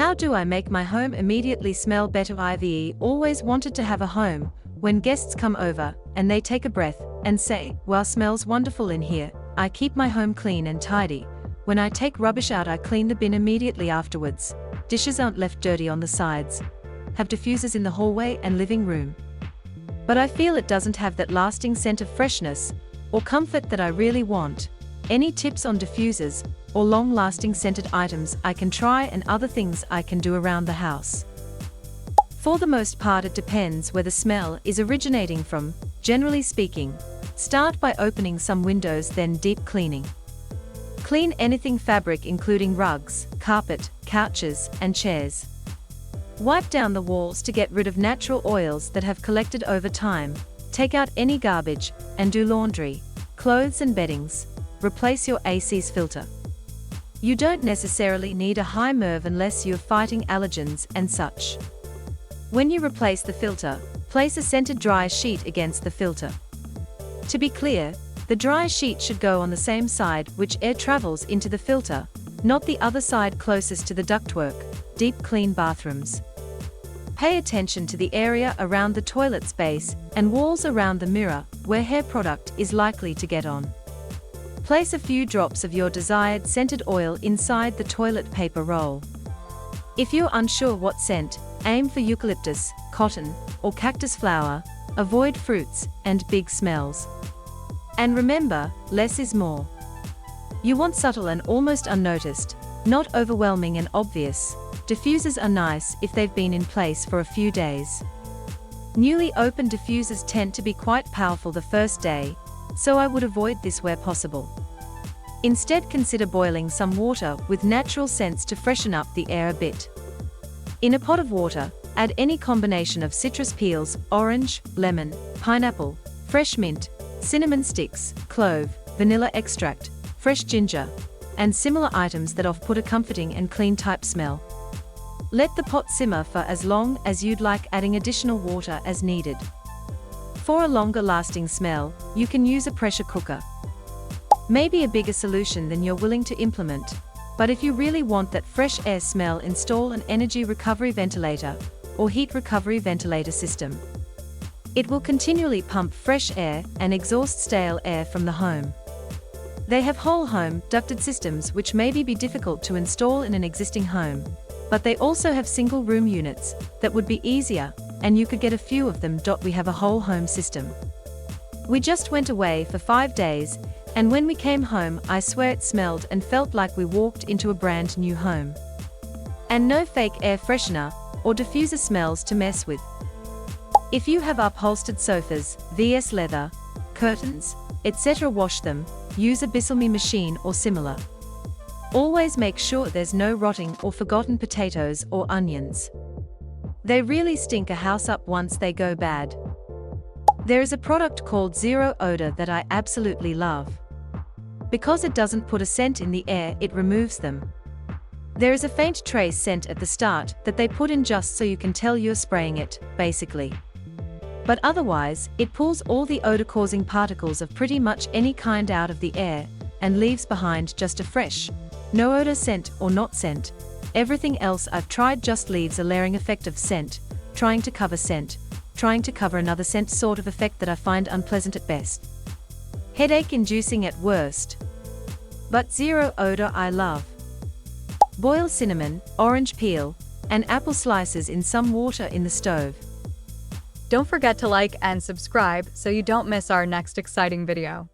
How do I make my home immediately smell better? I've always wanted to have a home when guests come over and they take a breath and say, "Wow, smells wonderful in here." I keep my home clean and tidy. When I take rubbish out, I clean the bin immediately afterwards. Dishes aren't left dirty on the sides. Have diffusers in the hallway and living room. But I feel it doesn't have that lasting scent of freshness or comfort that I really want. Any tips on diffusers or long-lasting scented items I can try and other things I can do around the house? For the most part, it depends where the smell is originating from. Generally speaking, start by opening some windows, then deep cleaning. Clean anything fabric including rugs, carpet, couches, and chairs. Wipe down the walls to get rid of natural oils that have collected over time. Take out any garbage and do laundry, clothes and beddings. Replace your AC's filter. You don't necessarily need a high MERV unless you're fighting allergens and such. When you replace the filter, place a scented dry sheet against the filter. To be clear, the dry sheet should go on the same side which air travels into the filter, not the other side closest to the ductwork. Deep clean bathrooms. Pay attention to the area around the toilet space and walls around the mirror where hair product is likely to get on. Place a few drops of your desired scented oil inside the toilet paper roll. If you're unsure what scent, aim for eucalyptus, cotton, or cactus flower. Avoid fruits and big smells. And remember, less is more. You want subtle and almost unnoticed, not overwhelming and obvious. Diffusers are nice if they've been in place for a few days. Newly opened diffusers tend to be quite powerful the first day, so I would avoid this where possible. Instead, consider boiling some water with natural scents to freshen up the air a bit. In a pot of water, add any combination of citrus peels, orange, lemon, pineapple, fresh mint, cinnamon sticks, clove, vanilla extract, fresh ginger, and similar items that put a comforting and clean type smell. Let the pot simmer for as long as you'd like, adding additional water as needed. For a longer lasting smell, you can use a pressure cooker. Maybe a bigger solution than you're willing to implement, but if you really want that fresh air smell, install an energy recovery ventilator or heat recovery ventilator system. It will continually pump fresh air and exhaust stale air from the home. They have whole home ducted systems which may be difficult to install in an existing home, but they also have single room units that would be easier, and you could get a few of them. We have a whole home system. We just went away for 5 days, and when we came home, I swear it smelled and felt like we walked into a brand new home. And no fake air freshener or diffuser smells to mess with. If you have upholstered sofas, vs leather, curtains, etc., wash them. Use a Bissell-Me machine or similar. Always make sure there's no rotting or forgotten potatoes or onions. They really stink a house up once they go bad. There is a product called Zero Odor that I absolutely love. Because it doesn't put a scent in the air, it removes them. There is a faint trace scent at the start that they put in just so you can tell you're spraying it, basically. But otherwise, it pulls all the odor-causing particles of pretty much any kind out of the air and leaves behind just a fresh, no odor scent or not scent. Everything else I've tried just leaves a layering effect of scent, trying to cover scent, trying to cover another scent sort of effect that I find unpleasant at best. Headache-inducing at worst. But Zero Odor I love. Boil cinnamon, orange peel, and apple slices in some water in the stove. Don't forget to like and subscribe so you don't miss our next exciting video.